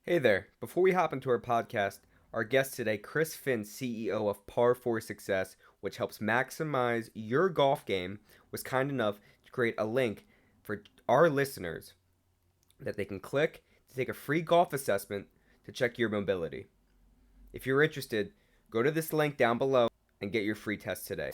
Hey there. Before we hop into our podcast, our guest today, Chris Finn, CEO of Par 4 Success, which helps maximize your golf game, was kind enough to create a link for our listeners that they can click to take a free golf assessment to check your mobility. If you're interested, go to this link down below and get your free test today.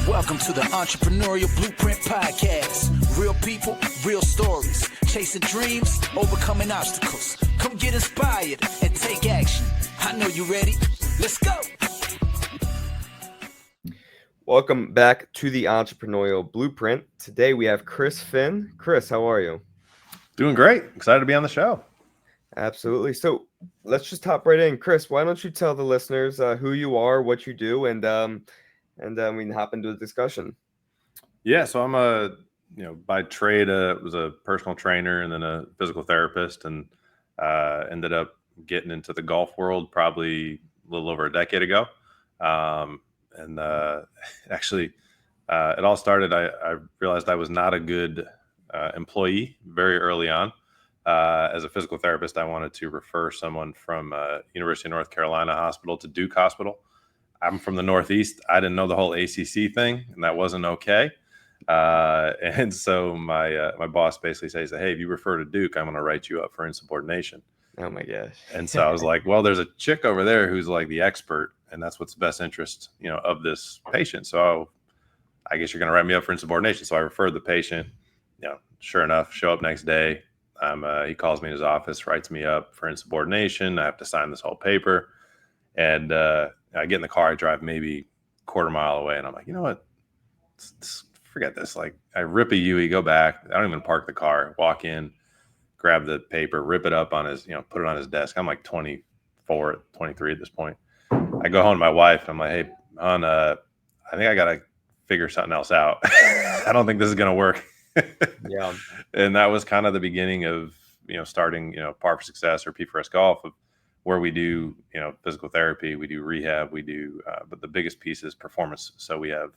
Welcome to the Entrepreneurial Blueprint Podcast. Real people, real stories. Chasing dreams, overcoming obstacles. Come get inspired and take action. I know you're ready. Let's go. Welcome back to the Entrepreneurial Blueprint. Today we have Chris Finn. Chris, how are you? Doing great. Excited to be on the show. Absolutely. So let's just hop right in. Chris, why don't you tell the listeners who you are, what you do, and we can hop into the discussion. Yeah, so I'm by trade, was a personal trainer and then a physical therapist, and ended up getting into the golf world probably a little over a decade ago. Actually, it all started, I realized I was not a good employee very early on. As a physical therapist, I wanted to refer someone from University of North Carolina Hospital to Duke Hospital. I'm from the Northeast. I didn't know the whole ACC thing, and that wasn't okay. And so my boss basically says, "Hey, if you refer to Duke, I'm going to write you up for insubordination." Oh my gosh. And so I was like, "Well, there's a chick over there who's like the expert, and that's what's the best interest, of this patient. So I guess you're going to write me up for insubordination." So I referred the patient. Sure enough, show up next day. He calls me in his office, writes me up for insubordination. I have to sign this whole paper, and I get in the car. I drive maybe a quarter mile away, and I'm like, you know what? Forget this. Like, I rip a UE, go back. I don't even park the car. Walk in, grab the paper, rip it up on his, put it on his desk. I'm like 24, 23 at this point. I go home to my wife. I'm like, hey, hon, I think I got to figure something else out. I don't think this is going to work. Yeah. And that was kind of the beginning of, starting, Par for Success or P4S Golf, of where we do, physical therapy, we do rehab, we do, but the biggest piece is performance. So we have,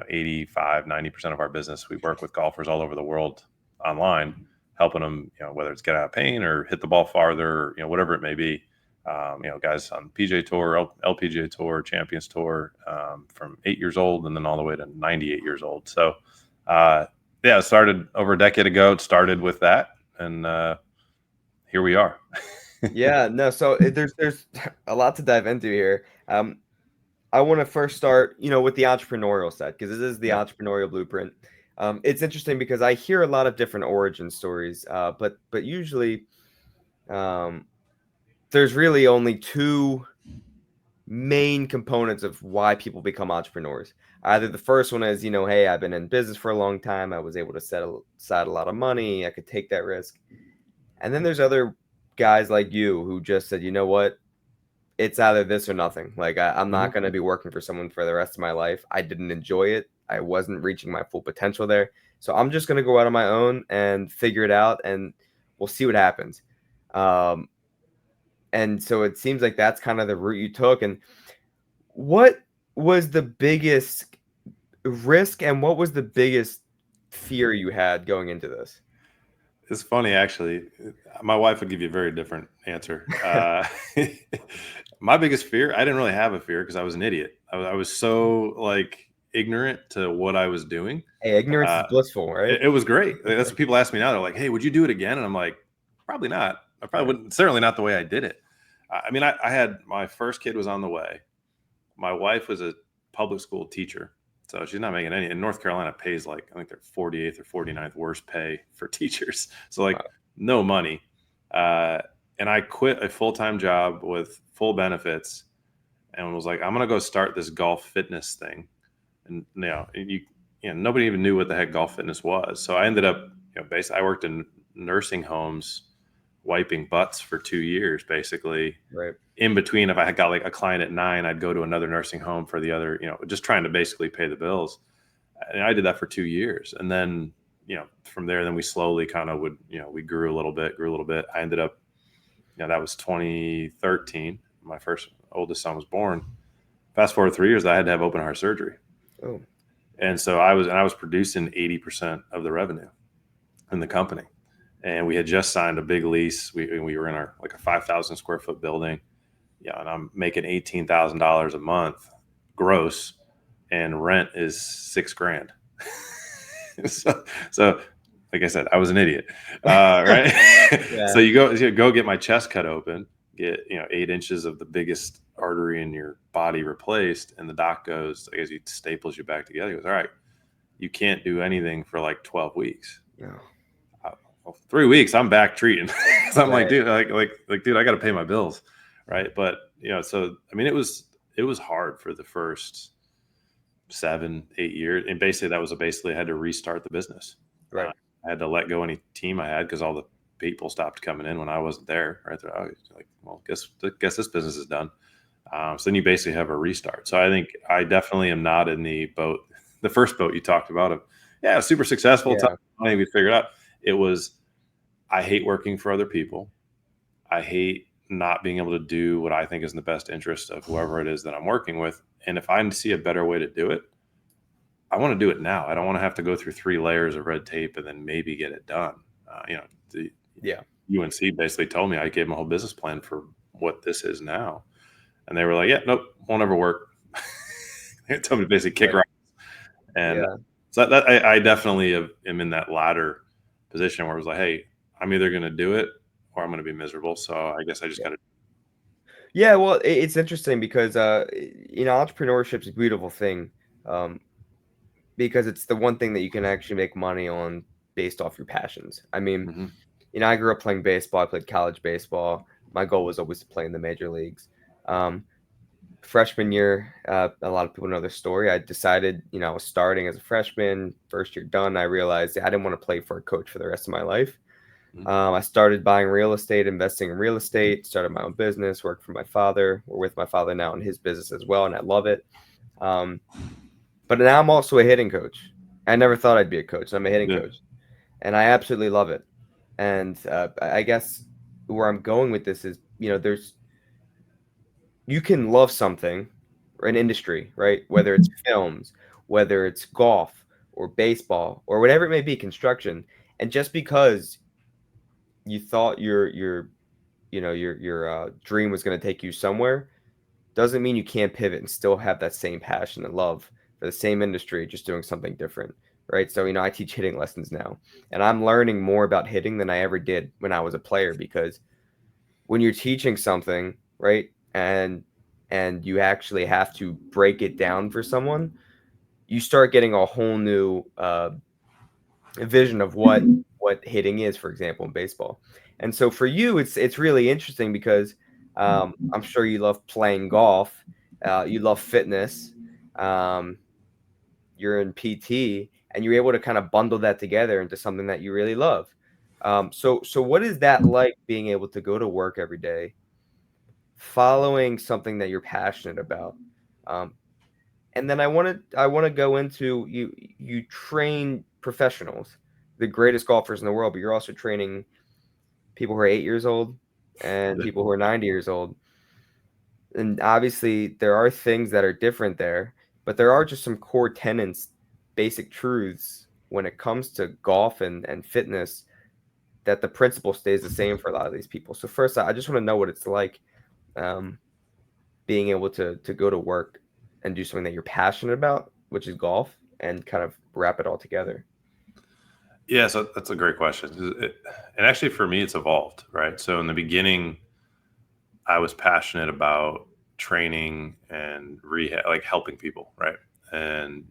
85, 90% of our business. We work with golfers all over the world online, helping them, whether it's get out of pain or hit the ball farther, whatever it may be. Guys on PGA Tour, LPGA Tour, Champions Tour, from 8 years old and then all the way to 98 years old. So, it started over a decade ago. It started with that, and here we are. Yeah, no, so there's a lot to dive into here. I want to first start, with the entrepreneurial side, because this is the entrepreneurial blueprint. It's interesting because I hear a lot of different origin stories, but usually there's really only two main components of why people become entrepreneurs. Either the first one is, hey, I've been in business for a long time. I was able to set aside a lot of money. I could take that risk. And then there's other guys like you who just said, you know what? It's either this or nothing. Like, I'm not going to be working for someone for the rest of my life. I didn't enjoy it. I wasn't reaching my full potential there. So I'm just going to go out on my own and figure it out, and we'll see what happens. And so it seems like that's kind of the route you took. And what was the biggest risk and what was the biggest fear you had going into this? It's funny, actually. My wife would give you a very different answer. My biggest fear, I didn't really have a fear because I was an idiot. I was so ignorant to what I was doing. Hey, ignorance is blissful, right? It was great. That's what people ask me now. They're like, hey, would you do it again? And I'm like, probably not. I probably wouldn't. Certainly not the way I did it. I had my first kid was on the way. My wife was a public school teacher. So she's not making any. And North Carolina pays I think they're 48th or 49th worst pay for teachers. So no money. And I quit a full-time job with full benefits and was like, I'm going to go start this golf fitness thing. And nobody even knew what the heck golf fitness was. So I ended up, basically I worked in nursing homes, wiping butts for 2 years, basically. Right. In between, if I had got a client at 9, I'd go to another nursing home for the other, just trying to basically pay the bills. And I did that for 2 years. And then, from there, then we slowly kind of we grew a little bit. I ended up, that was 2013. My oldest son was born. Fast forward 3 years, I had to have open heart surgery. Oh. And so I was producing 80% of the revenue in the company. and we had just signed a big lease. We were in our like a 5,000 square foot building. Yeah, and I'm making $18,000 a month gross, and rent is $6,000. so like I said, I was an idiot, right? Yeah. So you go get my chest cut open, get 8 inches of the biggest artery in your body replaced, and the doc goes, I guess he staples you back together. He goes, all right, you can't do anything for like 12 weeks. Yeah. 3 weeks, I'm back treating. So I'm Right. like, dude, dude, I got to pay my bills, right? But so I mean, it was hard for the first 7-8 years, and basically I had to restart the business. Right. I had to let go any team I had because all the people stopped coming in when I wasn't there. Right there, I was like, well, guess this business is done. So then you basically have a restart. So I think I definitely am not in the first boat you talked about of super successful. Yeah. I think we figured out it was. I hate working for other people. I hate not being able to do what I think is in the best interest of whoever it is that I'm working with. And if I see a better way to do it, I want to do it now. I don't want to have to go through 3 layers of red tape and then maybe get it done. UNC basically told me, I gave them a whole business plan for what this is now. And they were like, yeah, nope, won't ever work. They told me to basically kick rocks. And so that I definitely am in that latter position where it was like, hey, I'm either going to do it or I'm going to be miserable. So I guess I just got to. Yeah, well, it's interesting because entrepreneurship is a beautiful thing, because it's the one thing that you can actually make money on based off your passions. I mean, I grew up playing baseball. I played college baseball. My goal was always to play in the major leagues. Freshman year, a lot of people know this story. I decided, I was starting as a freshman, first year done. I realized I didn't want to play for a coach for the rest of my life. I started buying real estate, investing in real estate, started my own business, worked for my father. We're with my father now in his business as well, and I love it. But now I'm also a hitting coach. I never thought I'd be a coach. I'm a hitting coach, and I absolutely love it. And I guess where I'm going with this is, you can love something or an industry, right? Whether it's films, whether it's golf or baseball or whatever it may be, construction. And just because you thought your dream was going to take you somewhere doesn't mean you can't pivot and still have that same passion and love for the same industry, just doing something different, right? So, I teach hitting lessons now, and I'm learning more about hitting than I ever did when I was a player, because when you're teaching something, right, and you actually have to break it down for someone, you start getting a whole new vision of what hitting is, for example, in baseball. And so for you, it's really interesting because I'm sure you love playing golf, you love fitness, you're in PT, and you're able to kind of bundle that together into something that you really love. So what is that like, being able to go to work every day, following something that you're passionate about? And then I want to go into, you train professionals, the greatest golfers in the world, but you're also training people who are 8 years old and people who are 90 years old. And obviously there are things that are different there, but there are just some core tenets, basic truths when it comes to golf and fitness, that the principle stays the same for a lot of these people. So first, I just want to know what it's like, being able to go to work and do something that you're passionate about, which is golf, and kind of wrap it all together. Yeah, so that's a great question. And actually for me, it's evolved, right? So in the beginning, I was passionate about training and rehab, like helping people, right? And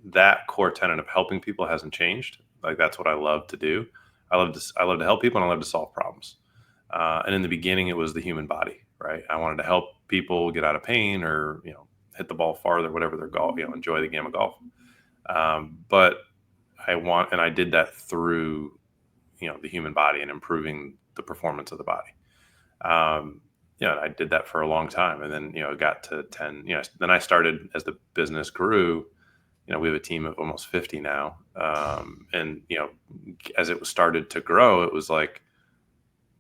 that core tenet of helping people hasn't changed. Like, that's what I love to do. I love to help people, and I love to solve problems. And in the beginning, it was the human body, right? I wanted to help people get out of pain, or hit the ball farther, whatever their goal, enjoy the game of golf. But I did that through the human body and improving the performance of the body. I did that for a long time, and then it got to 10. Then I started, as the business grew. We have a team of almost 50 now, and as it was started to grow, it was like,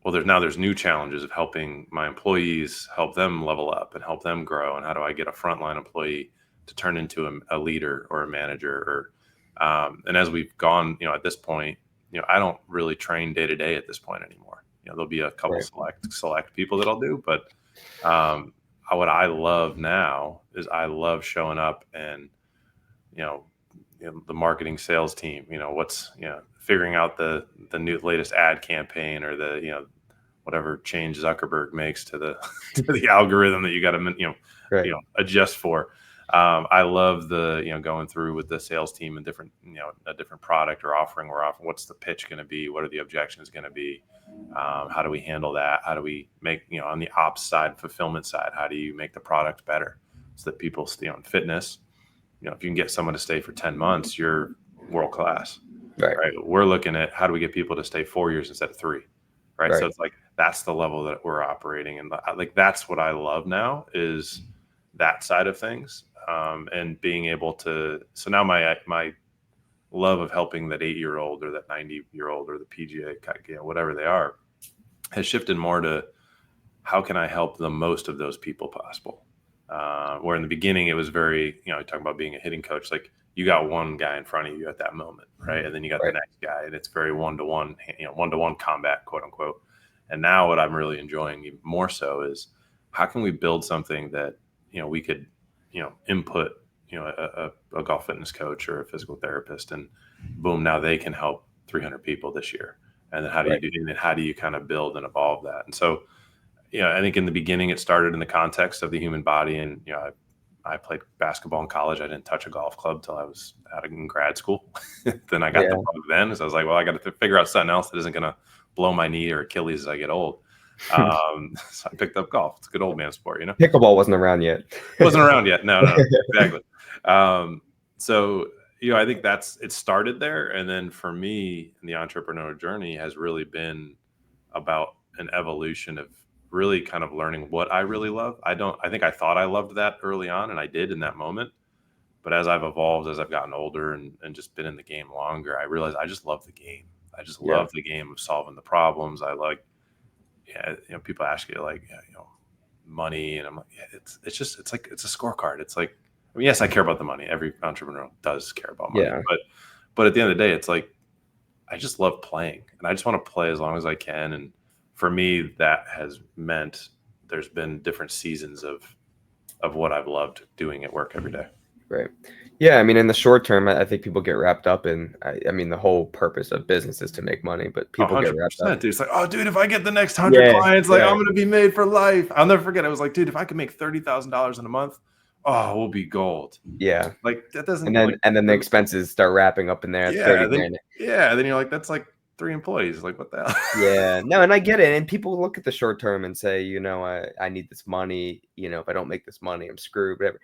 well, there's new challenges of helping my employees, help them level up and help them grow, and how do I get a frontline employee to turn into a leader or a manager, or and as we've gone, at this point, I don't really train day to day at this point anymore. There'll be a couple select people that I'll do, but what I love now is I love showing up and, the marketing sales team, figuring out the new latest ad campaign or the, whatever change Zuckerberg makes to the to the algorithm that you got to adjust for. I love the going through with the sales team and different a different product or offering we're offering. What's the pitch going to be? What are the objections going to be? How do we handle that? How do we make on the ops side, fulfillment side? How do you make the product better so that people stay on fitness? If you can get someone to stay for 10 months, you're world class. Right. We're looking at how do we get people to stay 4 years instead of 3. Right. So it's like that's the level that we're operating, and like that's what I love now is that side of things, and being able to. So now my love of helping that 8-year-old or that 90-year-old or the PGA, whatever they are, has shifted more to how can I help the most of those people possible. Where in the beginning it was very, talking about being a hitting coach, like you got one guy in front of you at that moment, right? And then you got the next guy, and it's very one-to-one, one-to-one combat, quote unquote. And now what I'm really enjoying even more so is how can we build something that, we could, input, a golf fitness coach or a physical therapist, and boom, now they can help 300 people this year. And then how do you kind of build and evolve that? And so, I think in the beginning it started in the context of the human body. And, I played basketball in college. I didn't touch a golf club till I was out in grad school. Then I got the bug then. So I was like, well, I got to figure out something else that isn't going to blow my knee or Achilles as I get old. So I picked up golf. It's a good old man sport, Pickleball wasn't around yet. Wasn't around yet. No, exactly. So, I think it started there. And then for me, the entrepreneurial journey has really been about an evolution of really kind of learning what I really love. I think I thought I loved that early on, and I did in that moment. But as I've evolved, as I've gotten older and just been in the game longer, I realized I just love the game. I just love the game of solving the problems. I like, people ask you like, money. And I'm like, it's like, it's a scorecard. It's like, yes, I care about the money. Every entrepreneur does care about money, but at the end of the day, it's like, I just love playing, and I just want to play as long as I can. And for me, that has meant there's been different seasons of what I've loved doing at work every day. Right. Yeah. I mean, in the short term, I think people get wrapped up in, I mean, the whole purpose of business is to make money, but people get wrapped up. Dude. It's like, oh, dude, if I get the next 100 clients, like I'm going to be made for life. I'll never forget. I was like, dude, if I could make $30,000 in a month, oh, we'll be gold. Yeah. Like that doesn't. And then the expenses start wrapping up in there. At 30 grand. Yeah. Then you're like, that's like 3 employees. Like what the hell? Yeah. No, and I get it. And people look at the short term and say, I need this money. If I don't make this money, I'm screwed. Whatever.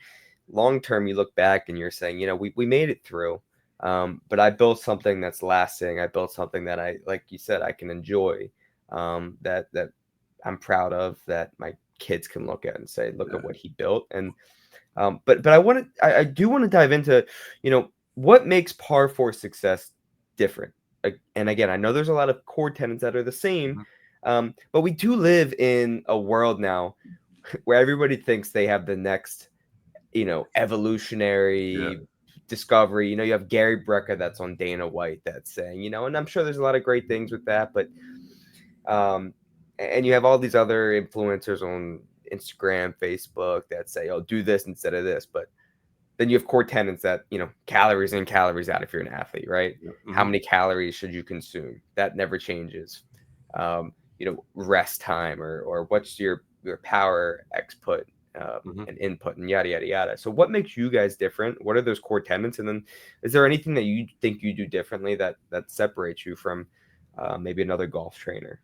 Long term, you look back and you're saying, we made it through. But I built something that's lasting. I built something that I you said, I can enjoy. That I'm proud of. That my kids can look at and say, look at what he built. And but I do want to dive into, what makes par 4 success different. And again, I know there's a lot of core tenets that are the same, but we do live in a world now where everybody thinks they have the next, evolutionary discovery. You have Gary Brecker that's on Dana White that's saying, and I'm sure there's a lot of great things with that, but and you have all these other influencers on Instagram, Facebook that say, oh, do this instead of this. But then you have core tenets that, calories in, calories out if you're an athlete, right? Mm-hmm. How many calories should you consume? That never changes. Rest time or what's your power output and input and yada, yada, yada. So what makes you guys different? What are those core tenets? And then is there anything that you think you do differently that separates you from maybe another golf trainer?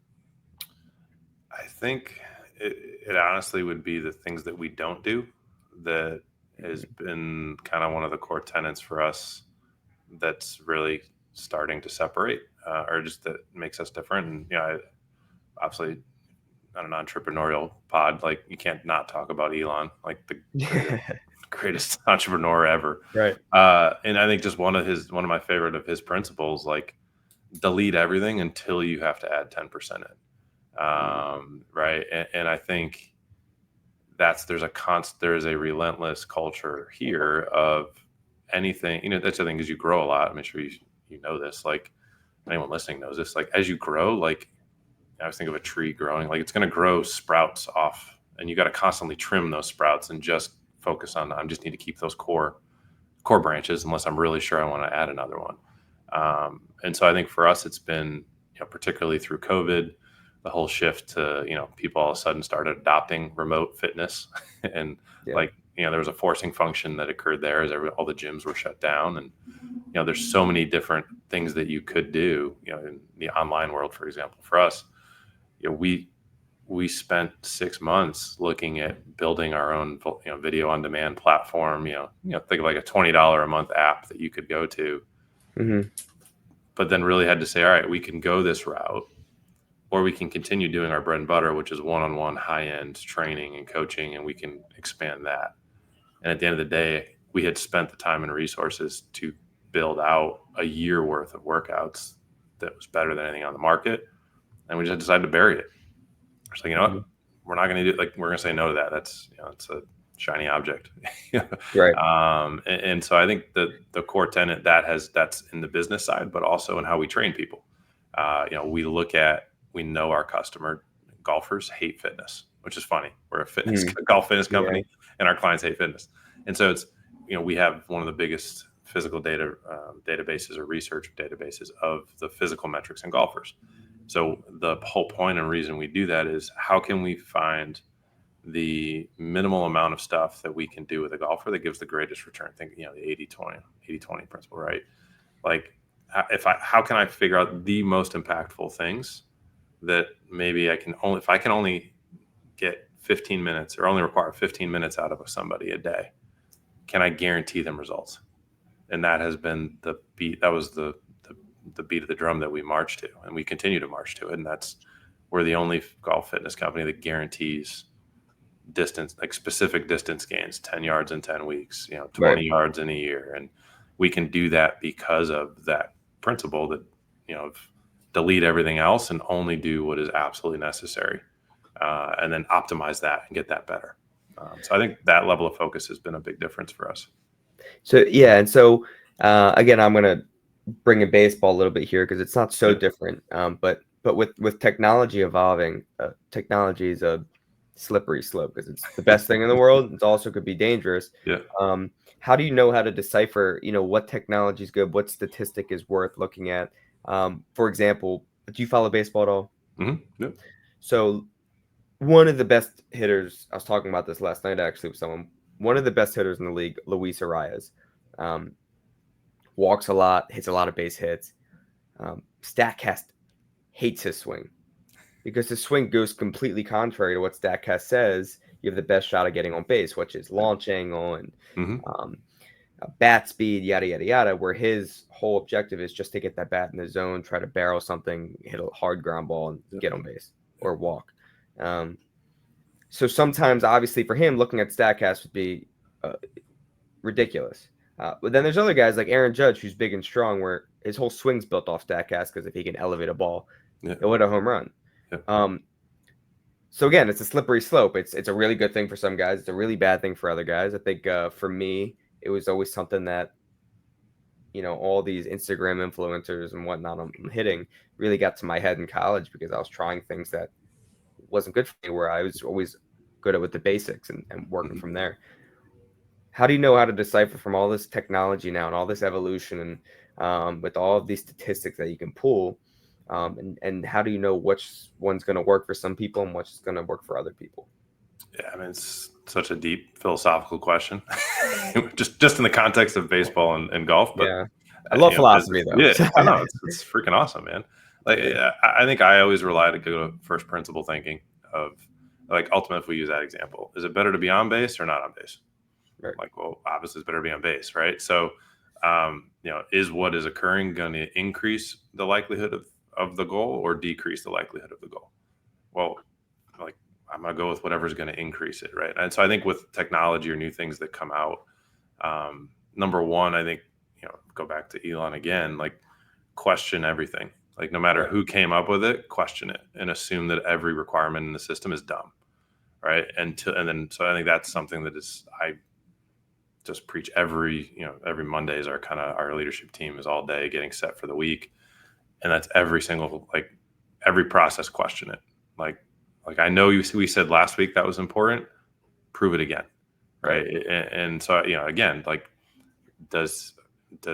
I think it honestly would be the things that we don't do that has been kind of one of the core tenets for us that's really starting to separate or just that makes us different. And, obviously on an entrepreneurial pod, like you can't not talk about Elon, like the greatest entrepreneur ever. Right. And I think just one of my favorite of his principles, like delete everything until you have to add 10% in. Right. And I think there's a relentless culture here of anything, that's the thing is you grow a lot. I'm sure you know this, like anyone listening knows this, like as you grow, like I always think of a tree growing, like it's going to grow sprouts off, and you got to constantly trim those sprouts and just focus on, I just need to keep those core branches unless I'm really sure I want to add another one. And so I think for us, it's been, particularly through COVID, the whole shift to, people all of a sudden started adopting remote fitness and there was a forcing function that occurred there as all the gyms were shut down. And, there's so many different things that you could do, in the online world, for example. For us, we spent 6 months looking at building our own, video on demand platform, think of like a $20 a month app that you could go to, but then really had to say, all right, we can go this route, or we can continue doing our bread and butter, which is one-on-one high-end training and coaching, and we can expand that. And at the end of the day, we had spent the time and resources to build out a year worth of workouts that was better than anything on the market. And we just decided to bury it. It's like, what? We're not going to do, like, we're going to say no to that. That's, it's a shiny object. Right. And so I think the core tenet that's in the business side, but also in how we train people. We know our customer golfers hate fitness, which is funny. We're a golf fitness company, and our clients hate fitness. And so it's, we have one of the biggest physical data databases or research databases of the physical metrics in golfers. So the whole point and reason we do that is how can we find the minimal amount of stuff that we can do with a golfer that gives the greatest return? Think, the 80-20 principle, right? Like how can I figure out the most impactful things that maybe if I can only get 15 minutes or only require 15 minutes out of somebody a day, can I guarantee them results? And that has been the beat. That was the beat of the drum that we march to, and we continue to march to it. And we're the only golf fitness company that guarantees distance, like specific distance gains, 10 yards in 10 weeks, 20 yards in a year. And we can do that because of that principle that, delete everything else and only do what is absolutely necessary. And then optimize that and get that better. So I think that level of focus has been a big difference for us. So, yeah. And so, again, I'm going to bring in baseball a little bit here because it's not so different. But with technology evolving, technology is a slippery slope because it's the best thing in the world. It also could be dangerous. Yeah. How do you know how to decipher, what technology is good, what statistic is worth looking at? For example, do you follow baseball at all? Mm-hmm. Yeah. So one of the best hitters, I was talking about this last night actually with someone, one of the best hitters in the league, Luis Arias, walks a lot, hits a lot of base hits. StatCast hates his swing because his swing goes completely contrary to what StatCast says. You have the best shot of getting on base, which is launch angle and bat speed, yada, yada, yada, where his whole objective is just to get that bat in the zone, try to barrel something, hit a hard ground ball and get on base or walk. So sometimes, obviously, for him, looking at StatCast would be ridiculous. But then there's other guys like Aaron Judge, who's big and strong, where his whole swing's built off StatCast because if he can elevate a ball, he'll hit a home run. Yeah. So again, it's a slippery slope. It's a really good thing for some guys. It's a really bad thing for other guys. I think for me, it was always something that, all these Instagram influencers and whatnot I'm hitting really got to my head in college because I was trying things that wasn't good for me, where I was always good at with the basics and working from there. How do you know how to decipher from all this technology now and all this evolution and with all of these statistics that you can pull? And how do you know which one's going to work for some people and what's going to work for other people? Yeah, I mean, it's such a deep philosophical question, just in the context of baseball and golf. But yeah, I love philosophy though. Yeah, I know it's freaking awesome, man. Like, I think I always rely to go to first principle thinking of, like, ultimately, if we use that example, is it better to be on base or not on base? Right. Like, well, obviously it's better to be on base, right? So, is what is occurring going to increase the likelihood of the goal or decrease the likelihood of the goal? Well, like, I'm going to go with whatever's going to increase it, right? And so I think with technology or new things that come out, number one, I think, go back to Elon again, like, question everything. Like, no matter who came up with it, question it and assume that every requirement in the system is dumb, right? So I think that's something that I just preach every Monday is our leadership team is all day getting set for the week. And that's every process question it. Like I know we said last week that was important. Prove it again. Right. And so, again, like, does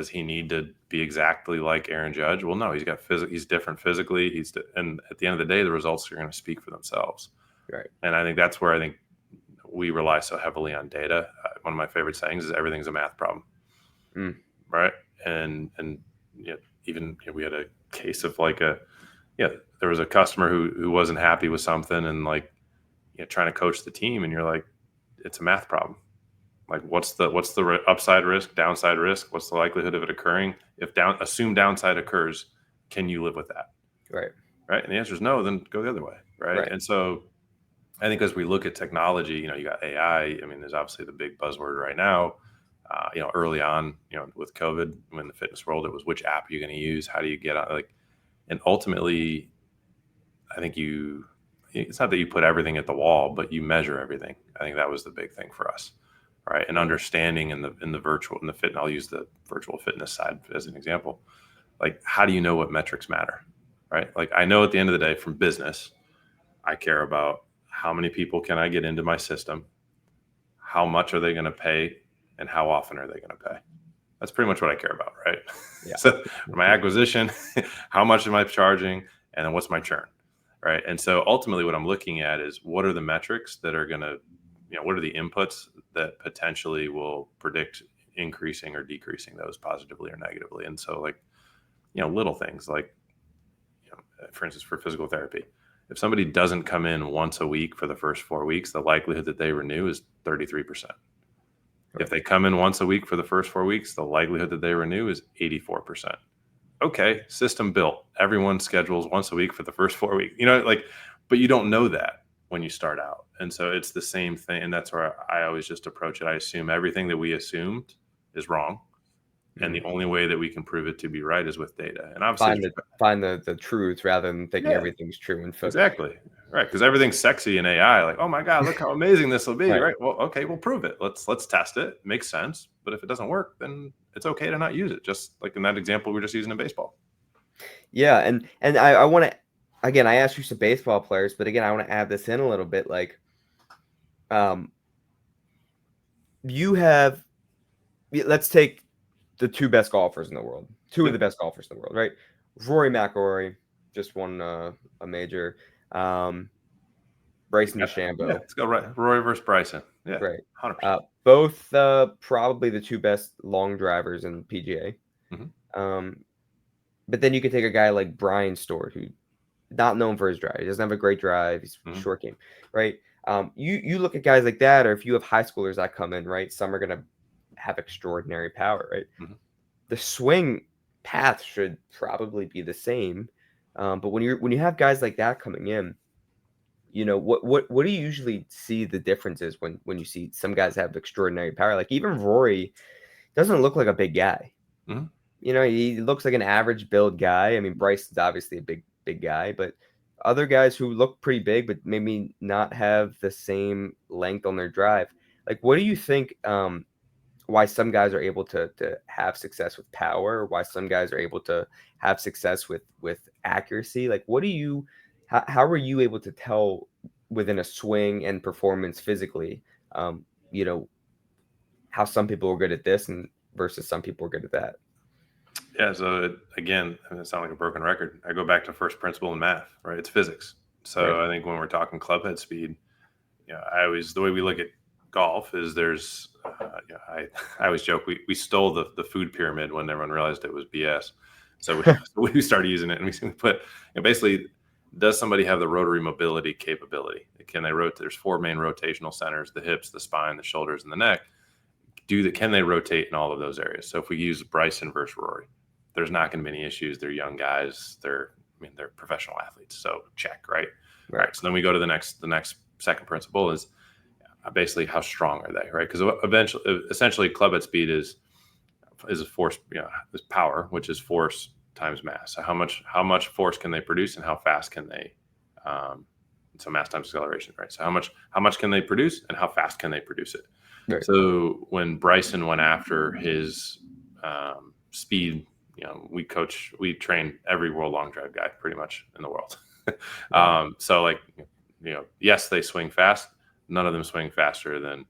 he need to be exactly like Aaron Judge? Well, no, he's different physically. And at the end of the day, the results are going to speak for themselves. Right. And I think that's where I think we rely so heavily on data. One of my favorite sayings is everything's a math problem. Right. And even we had a case of there was a customer who wasn't happy with something and trying to coach the team, and you're like, it's a math problem. Like, what's the upside risk, downside risk? What's the likelihood of it occurring? If assume downside occurs, can you live with that? Right. Right. And the answer is no, then go the other way. Right. And so I think as we look at technology, you got AI. I mean, there's obviously the big buzzword right now. Early on, with COVID, when the fitness world, it was which app are you going to use? How do you get on? And ultimately, I think it's not that you put everything at the wall, but you measure everything. I think that was the big thing for us, right? And understanding in the fitness, I'll use the virtual fitness side as an example. Like, how do you know what metrics matter, right? Like, I know at the end of the day from business, I care about how many people can I get into my system, how much are they going to pay, and how often are they going to pay? That's pretty much what I care about, right? Yeah. So my acquisition, how much am I charging, and then what's my churn, right? And so ultimately what I'm looking at is what are the metrics that are going to, what are the inputs that potentially will predict increasing or decreasing those positively or negatively. And so little things like, for instance, for physical therapy, if somebody doesn't come in once a week for the first 4 weeks, the likelihood that they renew is 33%. If they come in once a week for the first 4 weeks, the likelihood that they renew is 84%. Okay, system built. Everyone schedules once a week for the first 4 weeks. But you don't know that when you start out. And so it's the same thing. And that's where I always just approach it. I assume everything that we assumed is wrong. And the only way that we can prove it to be right is with data. And obviously find the truth rather than thinking everything's true and exactly. Right. Because everything's sexy in AI. Like, oh my God, look how amazing this will be. Right. Well, okay, we'll prove it. Let's test it. Makes sense. But if it doesn't work, then it's okay to not use it. Just like in that example we're just using in baseball. Yeah. And I want to, again, I asked you some baseball players, but again, I want to add this in a little bit. Like, let's take the two best golfers in the world, of the best golfers in the world, right? Rory McIlroy just won a major. Bryson DeChambeau. Yeah, let's go Rory versus Bryson. Yeah, right. 100%. Both probably the two best long drivers in PGA. But then you could take a guy like Brian Stewart, who not known for his drive. He doesn't have a great drive. He's short game, right? You look at guys like that, or if you have high schoolers that come in, right? Some are going to have extraordinary power, right? The swing path should probably be the same. But when you have guys like that coming in, what do you usually see the differences when you see some guys have extraordinary power? Like even Rory doesn't look like a big guy. He looks like an average build guy. I mean, Bryson's obviously a big guy, but other guys who look pretty big but maybe not have the same length on their drive. Like, what do you think? Why some guys are able to have success with power, or why some guys are able to have success with accuracy? Like, how are you able to tell within a swing and performance physically, how some people are good at this and versus some people are good at that? Yeah. So again, it sounds like a broken record. I go back to first principle in math, right? It's physics. So I think when we're talking club head speed, the way we look at golf is there's, I always joke, we stole the food pyramid when everyone realized it was BS. So we started using it, and we put, basically, does somebody have the rotary mobility capability? Can they rotate? There's 4 main rotational centers: the hips, the spine, the shoulders, and the neck. Can they rotate in all of those areas? So if we use Bryson versus Rory, there's not going to be any issues. They're young guys. They're professional athletes. So check, right? Right. So then we go to the next second principle is basically how strong are they, right? Because essentially club head speed is a force, is power, which is force times mass. So how much force can they produce, and how fast can they? So mass times acceleration, right? So how much can they produce, and how fast can they produce it? Right. So when Bryson went after his speed, we train every world long drive guy pretty much in the world. So like, yes, they swing fast. None of them swing faster than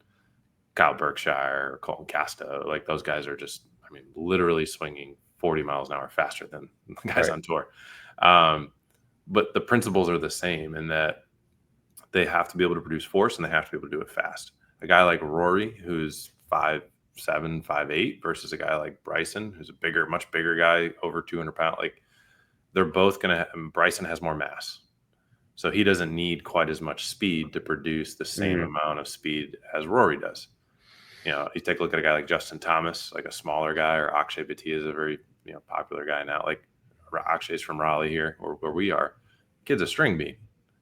Kyle Berkshire or Colton Casto. Like those guys are just, literally swinging 40 miles an hour faster than the guys on tour. But the principles are the same in that they have to be able to produce force and they have to be able to do it fast. A guy like Rory, who's 5'7", 5'8", versus a guy like Bryson, who's a much bigger guy, over 200 pounds. Like they're both Bryson has more mass. So he doesn't need quite as much speed to produce the same amount of speed as Rory does. You take a look at a guy like Justin Thomas, like a smaller guy, or Akshay Bhatia is a very popular guy now. Like Akshay's from Raleigh here, or where we are. Kid's a string bean,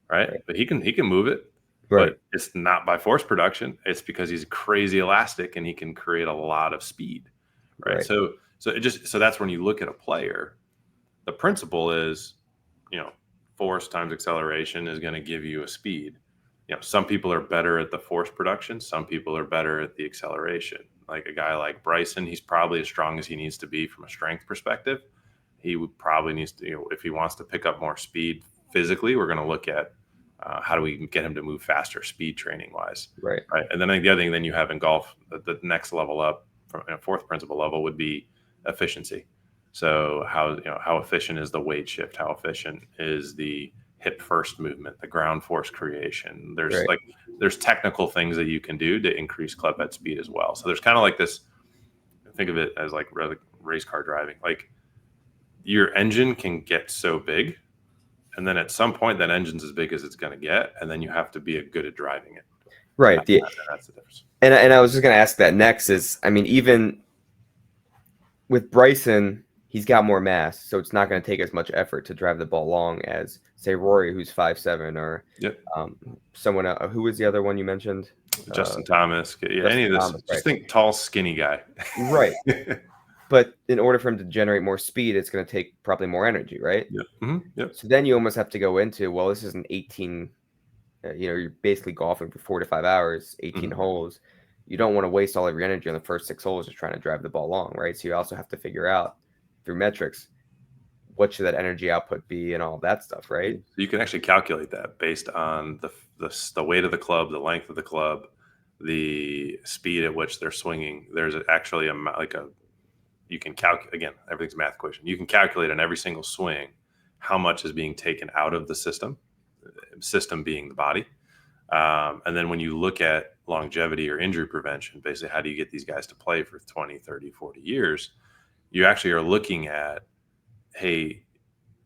right? But he can move it. Right. But it's not by force production. It's because he's crazy elastic and he can create a lot of speed, right? So that's when you look at a player. The principle is, force times acceleration is going to give you a speed. Some people are better at the force production. Some people are better at the acceleration. Like a guy like Bryson, he's probably as strong as he needs to be from a strength perspective. He would probably needs to, if he wants to pick up more speed physically, we're going to look at how do we get him to move faster, speed training wise. Right. And then I think the other thing then you have in golf, the next level up from a fourth principle level would be efficiency. So how efficient is the weight shift? How efficient is the hip first movement, the ground force creation? There's technical things that you can do to increase club head speed as well. So there's kind of like this, think of it as like race car driving. Like your engine can get so big, and then at some point that engine's as big as it's going to get, and then you have to be good at driving it. Right. That's the difference. And I was just going to ask that next is, even with Bryson, he's got more mass, so it's not going to take as much effort to drive the ball long as, say, Rory, who's 5'7", or someone else. Who was the other one you mentioned? Justin Thomas. Any of this. Thomas, just think tall, skinny guy. Right. But in order for him to generate more speed, it's going to take probably more energy, right? Yep. Mm-hmm. Yep. So then you almost have to go into, well, this is an 18, you're basically golfing for 4 to 5 hours, 18 holes. You don't want to waste all of your energy on the first 6 holes just trying to drive the ball long, right? So you also have to figure out through metrics, what should that energy output be and all that stuff, right? So you can actually calculate that based on the weight of the club, the length of the club, the speed at which they're swinging. There's actually you can calculate, again, everything's a math equation. You can calculate on every single swing how much is being taken out of the system being the body. And then when you look at longevity or injury prevention, basically how do you get these guys to play for 20, 30, 40 years? You actually are looking at, hey,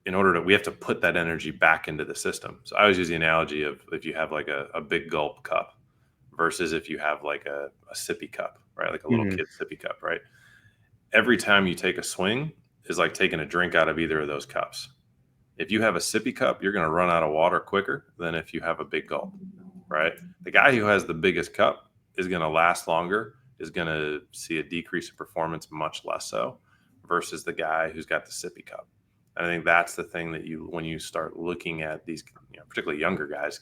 we have to put that energy back into the system. So I always use the analogy of if you have like a big gulp cup versus if you have like a sippy cup, right? Like a little kid sippy cup, right? Every time you take a swing is like taking a drink out of either of those cups. If you have a sippy cup, you're going to run out of water quicker than if you have a big gulp, right? The guy who has the biggest cup is going to last longer, is going to see a decrease in performance much less so, versus the guy who's got the sippy cup. And I think that's the thing that when you start looking at these, particularly younger guys,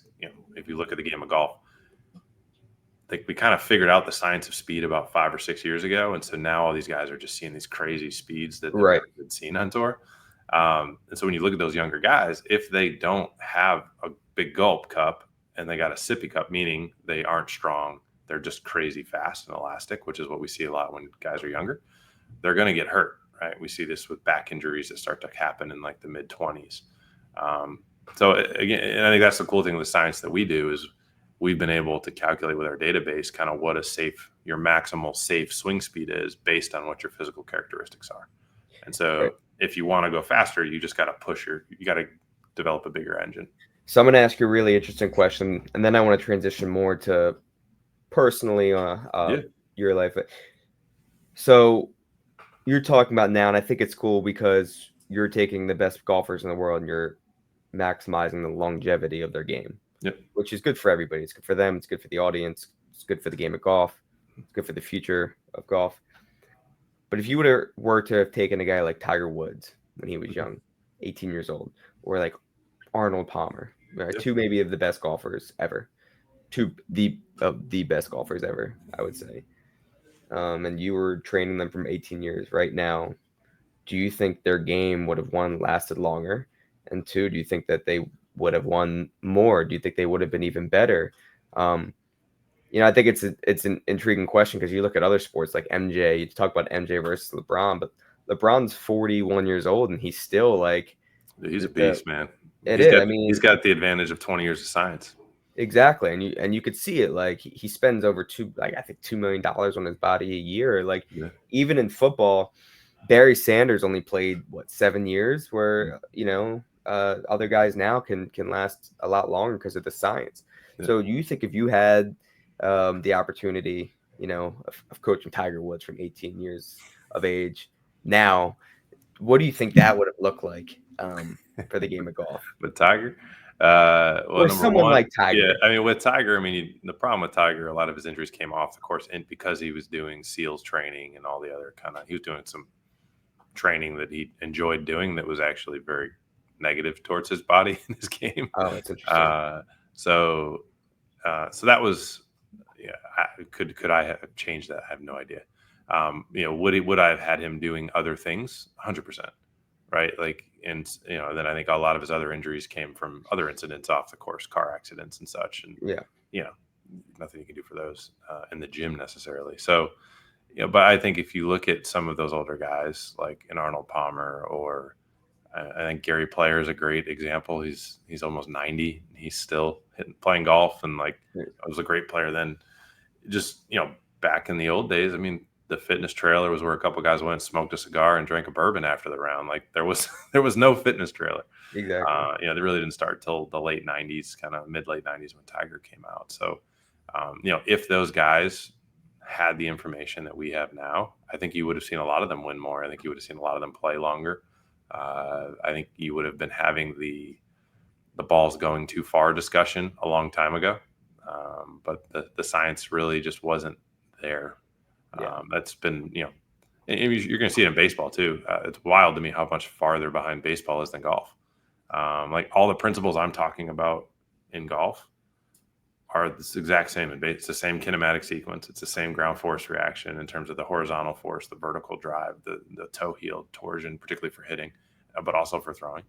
if you look at the game of golf, we kind of figured out the science of speed about 5 or 6 years ago. And so now all these guys are just seeing these crazy speeds that they've never been seen on tour. And so when you look at those younger guys, if they don't have a big gulp cup and they got a sippy cup, meaning they aren't strong, they're just crazy fast and elastic, which is what we see a lot when guys are younger, they're going to get hurt, right? We see this with back injuries that start to happen in like the mid-20s. So again, and I think that's the cool thing with the science that we do is we've been able to calculate with our database kind of what your maximal safe swing speed is based on what your physical characteristics are. And so if you want to go faster, you just got to you got to develop a bigger engine. So I'm going to ask you a really interesting question, and then I want to transition more to personally your life. So you're talking about now, and I think it's cool because you're taking the best golfers in the world and you're maximizing the longevity of their game. Yep. Which is good for everybody. It's good for them. It's good for the audience. It's good for the game of golf. It's good for the future of golf. But if you were to have taken a guy like Tiger Woods when he was young, 18 years old, or like Arnold Palmer, right? Two maybe of the best golfers ever, the best golfers ever, I would say. And you were training them from 18 years right now. do you think their game would have, one, lasted longer? And two, do you think that they would have won more? Do you think they would have been even better? I think it's an intriguing question because you look at other sports like MJ. You talk about MJ versus LeBron, but LeBron's 41 years old and he's still like He's a beast, man. It He's is. got I mean, he's got the advantage of 20 years of science. exactly, and you could see it. Like he spends over I think $2 million on his body a year. Like even in football, Barry Sanders only played 7 years, where other guys now can last a lot longer because of the science. Yeah. So do you think if you had the opportunity, of coaching Tiger Woods from 18 years of age now, what do you think that would have looked like for the game of golf? With Tiger? Or Number someone one, like Tiger. Yeah, I mean, with Tiger, the problem with Tiger, a lot of his injuries came off the course, and because he was doing SEALs training and all the other he was doing some training that he enjoyed doing that was actually very negative towards his body and his game. Oh, that's interesting. So that was, could I have changed that? I have no idea. Would I have had him doing other things? 100%. Right. And then I think a lot of his other injuries came from other incidents off the course, car accidents and such. And, nothing you can do for those in the gym necessarily. So, but I think if you look at some of those older guys, like an Arnold Palmer, or I think Gary Player is a great example. He's almost 90. And he's still playing golf, and was a great player then. Just, back in the old days, I mean, the fitness trailer was where a couple guys went and smoked a cigar and drank a bourbon after the round. Like there was no fitness trailer. Exactly. They really didn't start till the late 90s, kind of mid-late 90s when Tiger came out. So, if those guys had the information that we have now, I think you would have seen a lot of them win more. I think you would have seen a lot of them play longer. I think you would have been having the balls going too far discussion a long time ago. But the science really just wasn't there. That's been, and you're going to see it in baseball too. It's wild to me how much farther behind baseball is than golf. Like all the principles I'm talking about in golf are the exact same. It's the same kinematic sequence. It's the same ground force reaction in terms of the horizontal force, the vertical drive, the toe heel torsion, particularly for hitting, but also for throwing.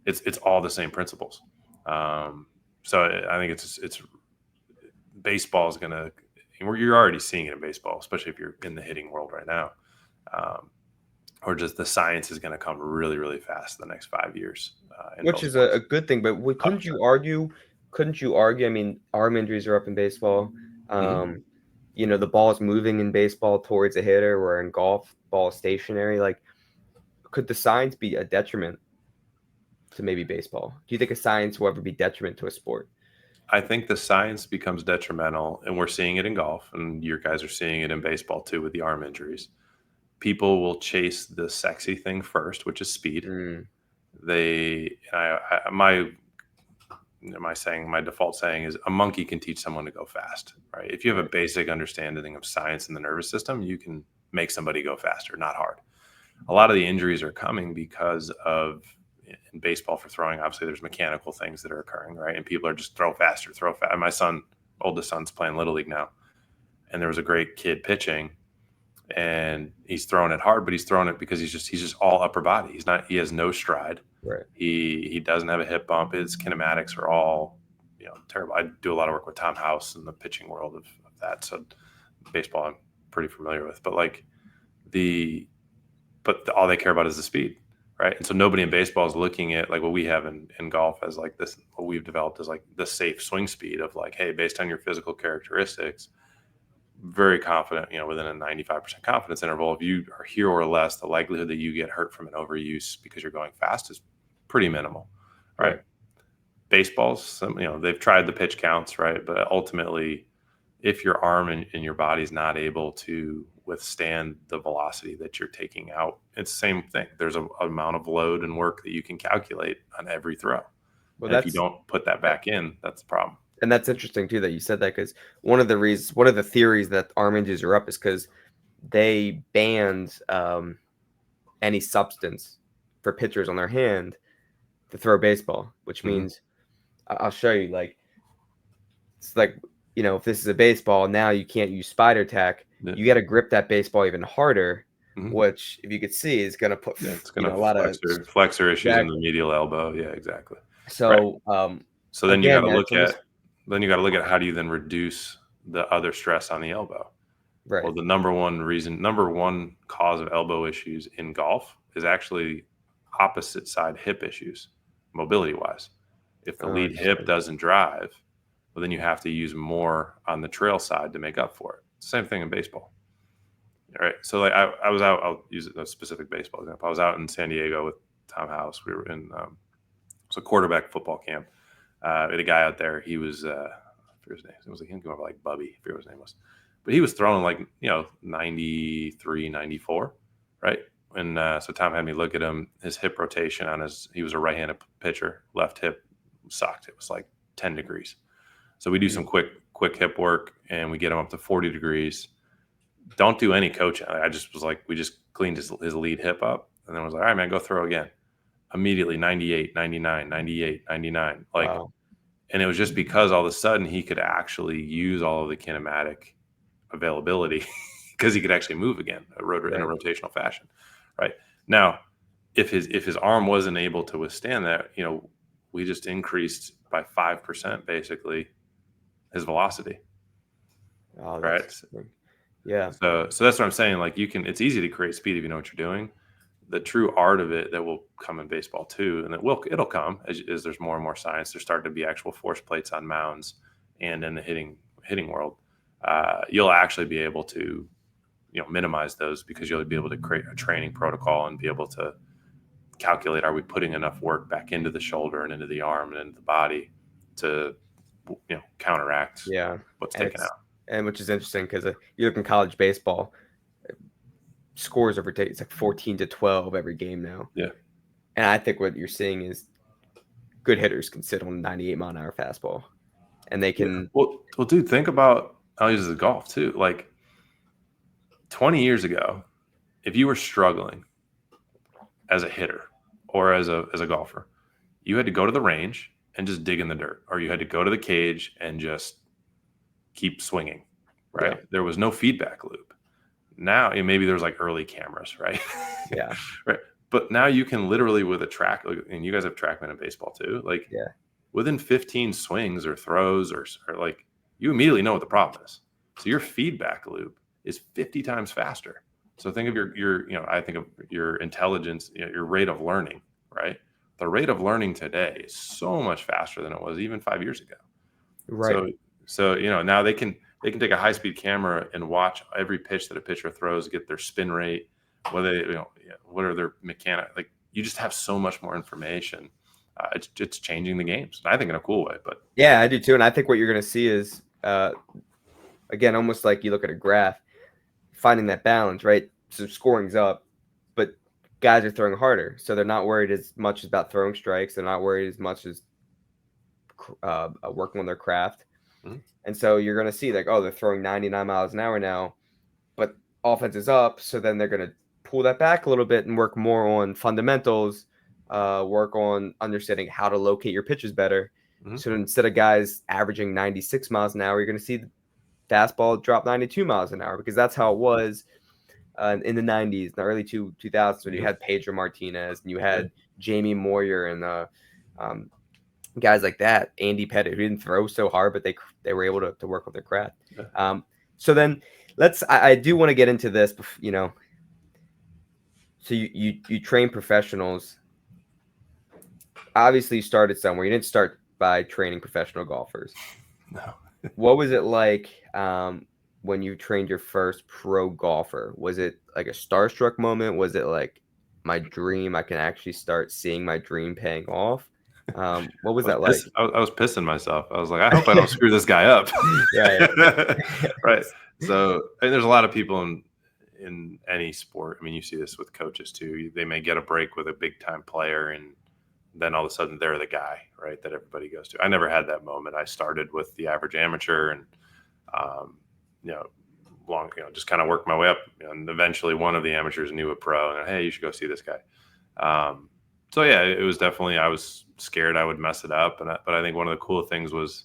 It's all the same principles. So I think it's baseball is going to, you're already seeing it in baseball, especially if you're in the hitting world right now, or just the science is going to come really, really fast in the next 5 years. Which is a good thing, but couldn't you argue? I mean, arm injuries are up in baseball. The ball is moving in baseball towards a hitter, where in golf, ball is stationary. Like, could the science be a detriment to maybe baseball? Do you think a science will ever be detriment to a sport? I think the science becomes detrimental, and we're seeing it in golf, and your guys are seeing it in baseball too with the arm injuries. People will chase the sexy thing first, which is speed. My default saying is a monkey can teach someone to go fast, right? If you have a basic understanding of science and the nervous system, you can make somebody go faster, not hard. A lot of the injuries are coming because of, in baseball for throwing, obviously there's mechanical things that are occurring, right? And people are just throw faster. My oldest son's playing Little League now. And there was a great kid pitching, and he's throwing it hard, but he's throwing it because he's just all upper body. He has no stride. Right. He doesn't have a hip bump. His kinematics are all, terrible. I do a lot of work with Tom House in the pitching world of that. So baseball I'm pretty familiar with, but all they care about is the speed. Right. And so nobody in baseball is looking at like what we have in golf as like this, what we've developed is like the safe swing speed of like, hey, based on your physical characteristics, very confident, within a 95% confidence interval, if you are here or less, the likelihood that you get hurt from an overuse because you're going fast is pretty minimal. Right. Baseball's, they've tried the pitch counts, right? But ultimately, if your arm and your body's not able to withstand the velocity that you're taking out, it's the same thing. There's an amount of load and work that you can calculate on every throw. Well, if you don't put that back in, that's the problem. And that's interesting too that you said that, because one of the theories that arm injuries are up is because they banned any substance for pitchers on their hand to throw baseball, which means I'll show you, like, it's like, if this is a baseball, now you can't use spider tack. You got to grip that baseball even harder, which if you could see is going to put it's going a to lot of flexor issues in the medial elbow. Yeah, exactly. so So then you got again to that's almost, look at how do you then reduce the other stress on the elbow. right. Well, the number one cause of elbow issues in golf is actually opposite side hip issues, mobility wise. If the lead hip doesn't drive, well, then you have to use more on the trail side to make up for it. Same thing in baseball. All right. So like I was out, I'll use a specific baseball example. I was out in San Diego with Tom House. We were in it's a quarterback football camp. We had a guy out there. He was I forget his name. It was like him going like Bubby, I forget what his name was. But he was throwing like, 93, 94, right? And so Tom had me look at him, his hip rotation he was a right-handed pitcher, left hip sucked. It was like 10 degrees. So we do some quick hip work and we get him up to 40 degrees. Don't do any coaching. I just was like, we just cleaned his lead hip up. And then I was like, all right, man, go throw again. Immediately 98, 99, 98, 99. Like, Wow. And it was just because all of a sudden he could actually use all of the kinematic availability because he could actually move again in a rotational fashion. Right. Now, if his arm wasn't able to withstand that, we just increased by 5% basically his velocity. Oh, right. Yeah. So that's what I'm saying. Like it's easy to create speed if you know what you're doing. The true art of it that will come in baseball too, and it'll come as there's more and more science. There's starting to be actual force plates on mounds, and in the hitting world, you'll actually be able to, minimize those because you'll be able to create a training protocol and be able to calculate, are we putting enough work back into the shoulder and into the arm and into the body to, counteract what's taken out. And which is interesting because you look in college baseball, scores over it's like 14-12 every game now. Yeah. And I think what you're seeing is good hitters can sit on a 98 mile an hour fastball and they can. Yeah. Well, dude, think about, I'll use the golf too. Like 20 years ago, if you were struggling as a hitter or as a golfer, you had to go to the range and just dig in the dirt, or you had to go to the cage and just keep swinging, right? Yeah. There was no feedback loop. Now, maybe there's like early cameras, right? Yeah. Right. But now you can literally with a track, and you guys have TrackMan in baseball too. Like within 15 swings or throws or like you immediately know what the problem is. So your feedback loop is 50 times faster. So think of your I think of your intelligence, your rate of learning, right? The rate of learning today is so much faster than it was even 5 years ago. Right. So now they can take a high-speed camera and watch every pitch that a pitcher throws, get their spin rate, whether what are their mechanics. Like you just have so much more information. It's changing the games. I think in a cool way, but yeah, I do too. And I think what you're going to see is, again, almost like you look at a graph, finding that balance, right? So scoring's up, but guys are throwing harder, so they're not worried as much about throwing strikes. They're not worried as much as working on their craft. Mm-hmm. And so you're going to see like, oh, they're throwing 99 miles an hour now, but offense is up. So then they're going to pull that back a little bit and work more on fundamentals, work on understanding how to locate your pitches better. Mm-hmm. So instead of guys averaging 96 miles an hour, you're going to see the fastball drop 92 miles an hour because that's how it was in the 90s, in the early 2000s when you had Pedro Martinez and you had Jamie Moyer and guys like that, Andy Pettit, who didn't throw so hard, but they were able to work with their craft. Yeah. So then I do want to get into this, so you train professionals. Obviously you started somewhere. You didn't start by training professional golfers. No. What was it like when you trained your first pro golfer? Was it like a starstruck moment? Was it like my dream? I can actually start seeing my dream paying off. What was that like? I was pissing myself. I was like, I hope I don't screw this guy up. Right. So there's a lot of people in any sport. I mean, you see this with coaches too. They may get a break with a big time player and then all of a sudden they're the guy, right, that everybody goes to. I never had that moment. I started with the average amateur and, just kind of worked my way up. And eventually one of the amateurs knew a pro and, hey, you should go see this guy. So yeah, it was definitely, I was scared I would mess it up. But I think one of the cool things was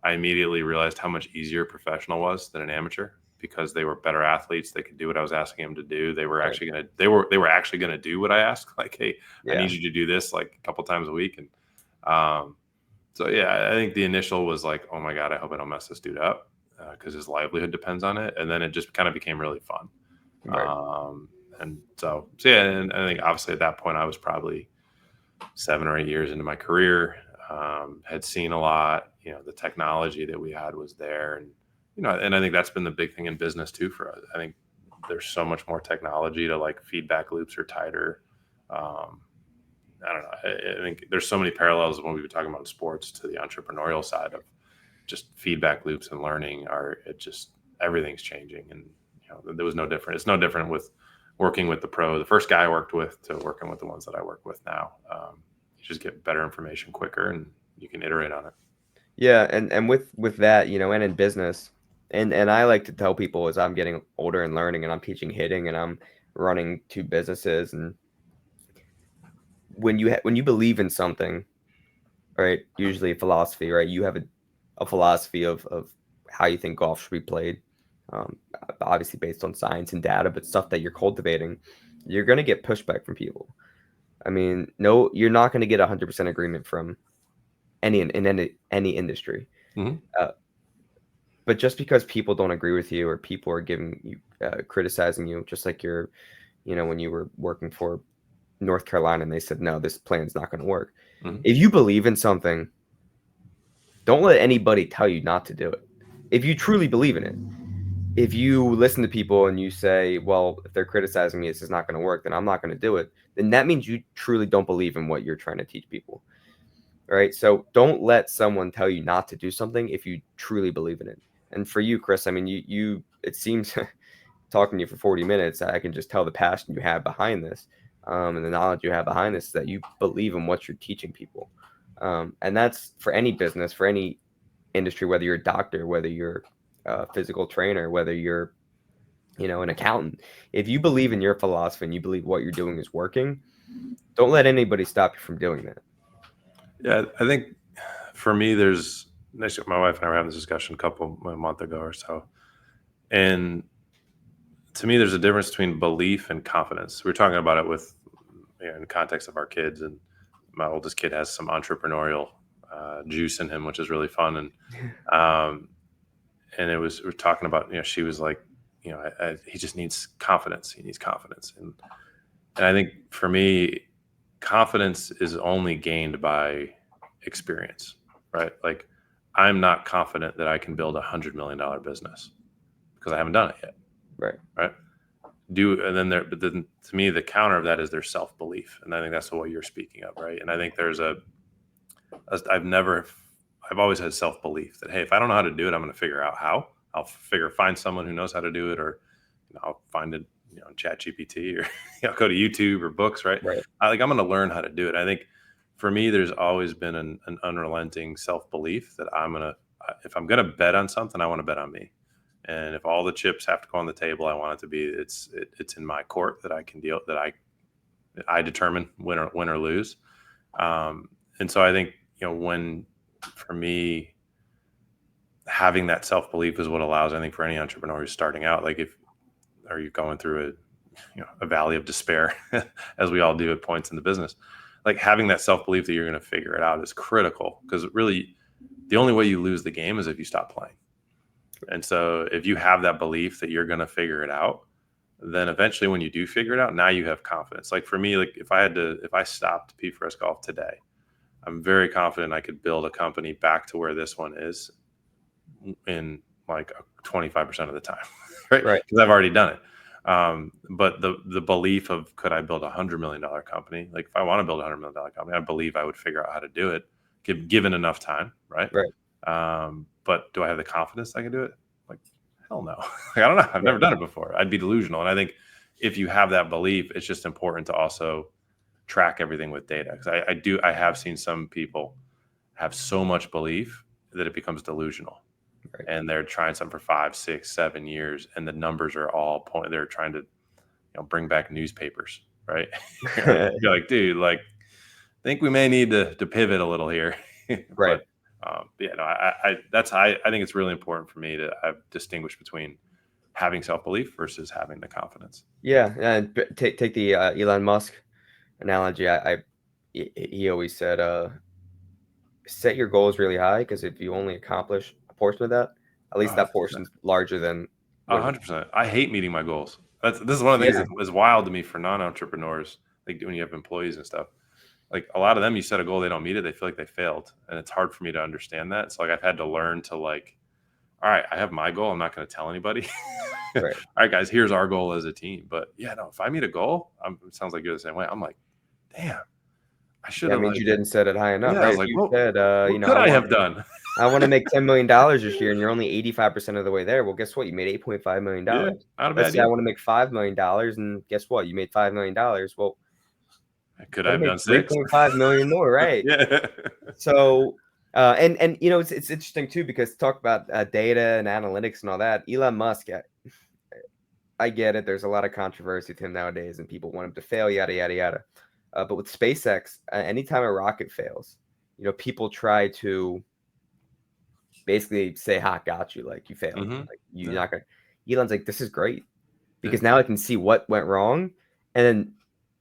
I immediately realized how much easier professional was than an amateur because they were better athletes. They could do what I was asking them to do. They were actually going to, they were actually going to do what I asked. Like, hey, I need you to do this like a couple times a week. And so, yeah, I think the initial was like, oh my God, I hope I don't mess this dude up because his livelihood depends on it. And then it just kind of became really fun. And so yeah, and I think obviously at that point I was probably 7 or 8 years into my career, had seen a lot, the technology that we had was there. And, and I think that's been the big thing in business too for us. I think there's so much more technology to like feedback loops are tighter. I don't know. I think there's so many parallels when we were talking about sports to the entrepreneurial side of just feedback loops and learning everything's changing. And, there was no different. It's no different with working with the first guy I worked with to working with the ones that I work with now. You just get better information quicker and you can iterate on it. Yeah. And with that, and in business, and I like to tell people as I'm getting older and learning and I'm teaching hitting and I'm running 2 businesses, and when you believe in something, right, usually a philosophy, right, you have a philosophy of how you think golf should be played. Obviously based on science and data, but stuff that you're cultivating, you're going to get pushback from people. I mean, no, you're not going to get 100% agreement from any industry. Mm-hmm. But just because people don't agree with you or people are giving you criticizing you, just like when you were working for North Carolina and they said, no, this plan's not going to work. Mm-hmm. If you believe in something, don't let anybody tell you not to do it. If you truly believe in it, if you listen to people and you say, well, if they're criticizing me, this is not going to work, then I'm not going to do it, then that means you truly don't believe in what you're trying to teach people. Right? So don't let someone tell you not to do something if you truly believe in it. And for you, Chris, I mean, you it seems talking to you for 40 minutes, I can just tell the passion you have behind this, and the knowledge you have behind this, that you believe in what you're teaching people. And that's for any business, for any industry, whether you're a doctor, whether you're a physical trainer, whether you're, an accountant. If you believe in your philosophy and you believe what you're doing is working, don't let anybody stop you from doing that. Yeah, I think for me, my wife and I were having this discussion a month ago or so. And to me, there's a difference between belief and confidence. We were talking about it with, in the context of our kids, and my oldest kid has some entrepreneurial juice in him, which is really fun. And we're talking about, she was like, he just needs confidence. He needs confidence. And I think for me, confidence is only gained by experience, right? Like, I'm not confident that I can build $100 million business because I haven't done it yet. Right. But then to me, the counter of that is their self-belief. And I think that's what you're speaking of. Right. And I think I've always had self-belief that, hey, if I don't know how to do it, I'm going to figure out how. I'll find someone who knows how to do it, or I'll find it, Chat GPT, or go to YouTube or books. Right. I'm going to learn how to do it. I think for me, there's always been an unrelenting self-belief that if I'm going to bet on something, I want to bet on me. And if all the chips have to go on the table, I want it to be, it's in my court that I can deal, that I determine win or lose. And so I think, for me, having that self-belief is what allows, I think, for any entrepreneur who's starting out, like, are you going through a valley of despair, as we all do at points in the business, like having that self-belief that you're going to figure it out is critical, because really the only way you lose the game is if you stop playing. And so if you have that belief that you're going to figure it out, then eventually when you do figure it out, now you have confidence. Like for me, like if I stopped P4S Golf today, I'm very confident I could build a company back to where this one is in like 25% of the time, right? Because I've already done it. But the belief of, could I build $100 million company? Like if I want to build $100 million company, I believe I would figure out how to do it, given enough time, right? But do I have the confidence I can do it? Like, hell no. Like, I don't know. I've never done it before. I'd be delusional. And I think if you have that belief, it's just important to also track everything with data. Because I have seen some people have so much belief that it becomes delusional. And they're trying something for 5, 6, 7 years, and the numbers are all they're trying to, bring back newspapers, right? You're like, dude, like, I think we may need to pivot a little here. I think it's really important for me to distinguish between having self-belief versus having the confidence. Yeah, and take the Elon Musk analogy. He always said, set your goals really high, because if you only accomplish a portion of that, at least that 100%. portion's larger than what. 100%. I hate meeting my goals. This is one of the things that is wild to me for non-entrepreneurs, like when you have employees and stuff. Like a lot of them, you set a goal, they don't meet it, they feel like they failed, and it's hard for me to understand that. So like I've had to learn to like, all right, I have my goal, I'm not going to tell anybody. Right. All right, guys, here's our goal as a team. But yeah, no, if I meet a goal, it sounds like you're the same way. I'm like, damn, I should have. That means you didn't set it high enough, Yeah, I right? was If like, you well, said, what could I have done? I want to make $10 million this year, and you're only 85% of the way there. Well, guess what? You made $8.5 million. Yeah, not a bad Let's say deal. I want to make $5 million, and guess what? You made $5 million. Well, Could I have done 6? 3.5 million more, right? Yeah. So, and it's interesting too, because talk about data and analytics and all that. Elon Musk, I get it. There's a lot of controversy with him nowadays, and people want him to fail, yada yada yada. But with SpaceX, anytime a rocket fails, people try to basically say, "Ha, got you! Like you failed. Mm-hmm. Like you're not gonna." Elon's like, "This is great, because now I can see what went wrong, and then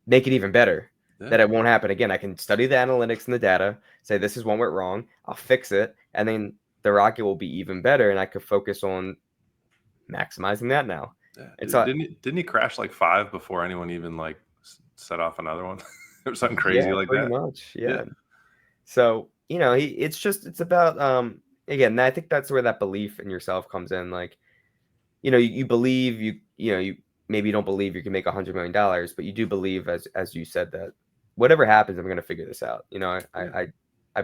make it even better." That it won't happen again. I can study the analytics and the data, say this is what went wrong, I'll fix it, and then the rocket will be even better, and I could focus on maximizing that now. Yeah. Didn't he crash like 5 before anyone even like set off another one? Or something crazy like pretty that. Much, yeah. So it's about again, I think that's where that belief in yourself comes in. Like, you believe you maybe don't believe you can make $100 million, but you do believe, as you said, that whatever happens, I'm going to figure this out. I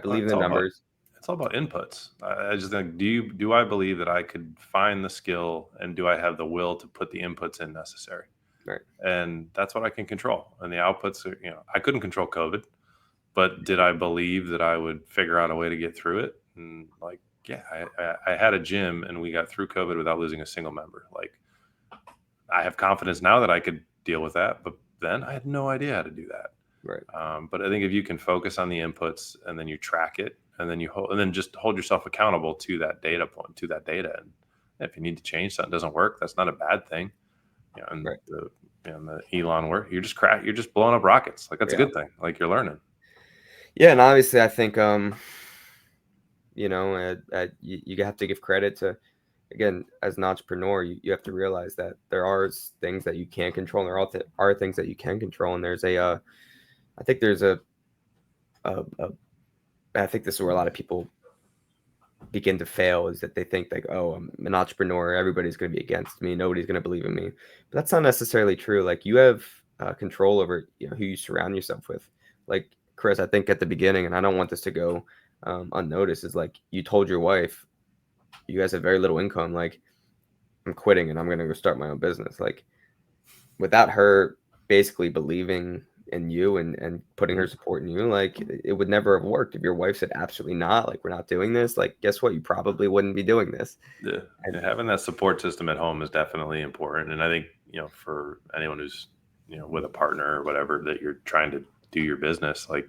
believe in the numbers. It's all about inputs. I just think, do I believe that I could find the skill, and do I have the will to put the inputs in necessary? Right. And that's what I can control. And the outputs are, I couldn't control COVID, but did I believe that I would figure out a way to get through it? And like, yeah, I had a gym, and we got through COVID without losing a single member. Like, I have confidence now that I could deal with that, but then I had no idea how to do that. Right. But I think if you can focus on the inputs, and then you track it, and then just hold yourself accountable to that data point, to that data. And if you need to change something doesn't work, that's not a bad thing. And right. the Elon work, you're just blowing up rockets. Like that's a good thing. Like you're learning. Yeah. And obviously I think, you have to give credit to, again, as an entrepreneur, you have to realize that there are things that you can't control, and there are things that you can control. And there's I think there's I think this is where a lot of people begin to fail, is that they think like, oh, I'm an entrepreneur, everybody's going to be against me, nobody's going to believe in me. But that's not necessarily true. Like you have control over who you surround yourself with. Like Chris, I think at the beginning, and I don't want this to go unnoticed, is like you told your wife, you guys have very little income, like I'm quitting and I'm going to go start my own business. Like without her basically believing in you and putting her support in you, like it would never have worked. If your wife said absolutely not, like we're not doing this, like guess what, you probably wouldn't be doing this. And having that support system at home is definitely important. And I think for anyone who's with a partner or whatever, that you're trying to do your business, like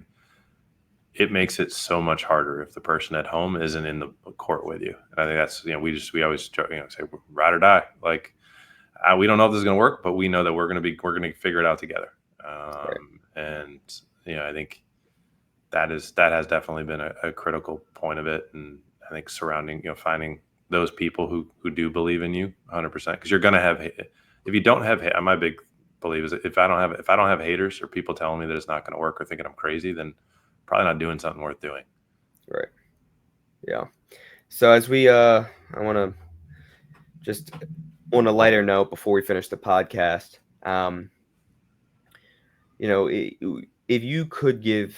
it makes it so much harder if the person at home isn't in the court with you. And I think that's we always say ride or die. Like we don't know if this is going to work, but we know that we're going to figure it out together. Right. And I think that has definitely been a critical point of it. And I think surrounding, finding those people who do believe in you 100%, because you're going to have, if you don't have, my big belief is if I don't have haters or people telling me that it's not going to work or thinking I'm crazy, then probably not doing something worth doing. Right. Yeah. So as we, I want to just on a lighter note before we finish the podcast, if you could give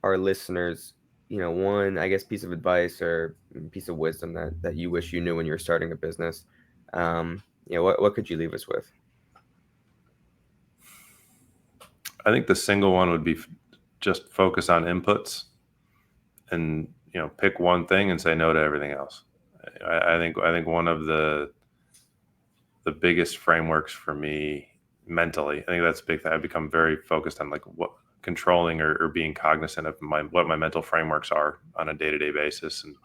our listeners, one, I guess, piece of advice or piece of wisdom that you wish you knew when you were starting a business, what could you leave us with? I think the single one would be just focus on inputs and, pick one thing and say no to everything else. I think one of the biggest frameworks for me mentally, I think that's a big thing. I've become very focused on like what controlling or being cognizant of what my mental frameworks are on a day-to-day basis. And,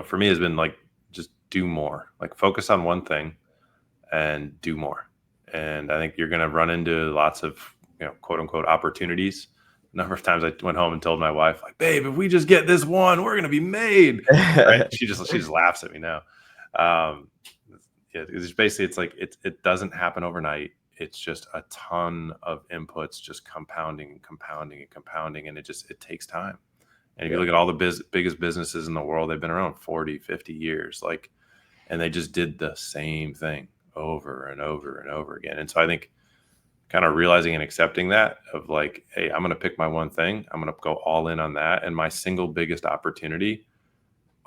for me has been like, just do more. Like focus on one thing and do more. And I think you're going to run into lots of, quote unquote opportunities. A number of times I went home and told my wife, like, babe, if we just get this one, we're going to be made. Right? She just laughs at me now. It's basically, it's like, it doesn't happen overnight. It's just a ton of inputs, just compounding and compounding and compounding. And it takes time. And if you look at all the biggest businesses in the world, they've been around 40, 50 years, and they just did the same thing over and over and over again. And so I think kind of realizing and accepting that of like, hey, I'm going to pick my one thing. I'm going to go all in on that. And my single biggest opportunity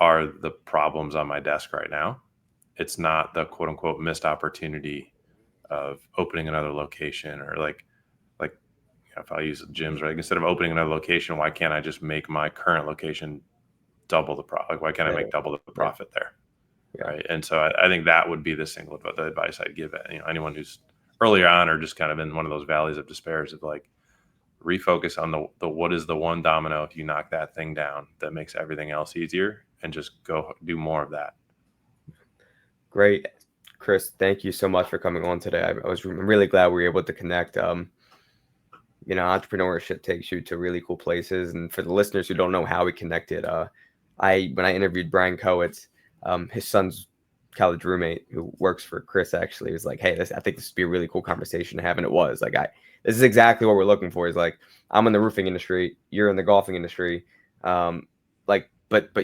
are the problems on my desk right now. It's not the quote unquote missed opportunity of opening another location or like if I use gyms, right? Instead of opening another location, why can't I just make my current location double the profit? Like, why can't I make double the profit there? Yeah. Right. And so I think that would be the advice I'd give anyone who's earlier on or just kind of in one of those valleys of despair is of like, refocus on the what is the one domino if you knock that thing down that makes everything else easier, and just go do more of that. Great. Chris, thank you so much for coming on today. I'm really glad we were able to connect. Entrepreneurship takes you to really cool places. And for the listeners who don't know how we connected, when I interviewed Brian Kowitz, his son's college roommate who works for Chris actually was like, hey, I think this would be a really cool conversation to have. And it was like, this is exactly what we're looking for. Is like, I'm in the roofing industry, you're in the golfing industry. But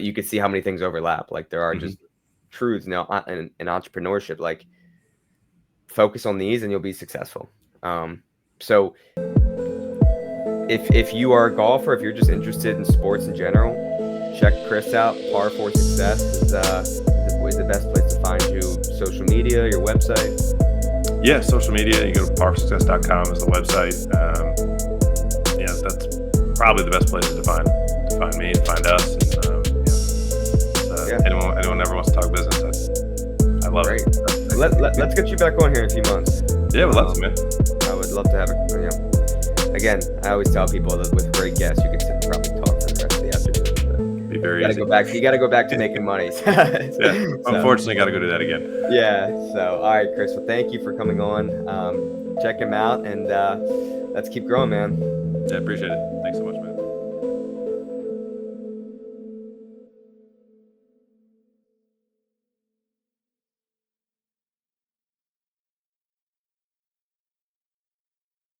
you could see how many things overlap. Like there are just truths now in entrepreneurship, like focus on these and you'll be successful. So if you are a golfer, if you're just interested in sports in general, check Chris out. Par for Success is the best place to find you. Social media, your website. Yeah, social media. You go to parforsuccess.com is the website. That's probably the best place to find me, to find us. And, anyone ever wants to talk business, I love it. Let's get you back on here in a few months. Yeah, we'd love to, man. I would love to have it. Again, I always tell people that with great guests, you can sit and probably talk for the rest of the afternoon. Be very easy. You got to go back to making money. Unfortunately, got to go do that again. Yeah. So, all right, Chris. Well, thank you for coming on. Check him out, and let's keep growing, man. Yeah, appreciate it.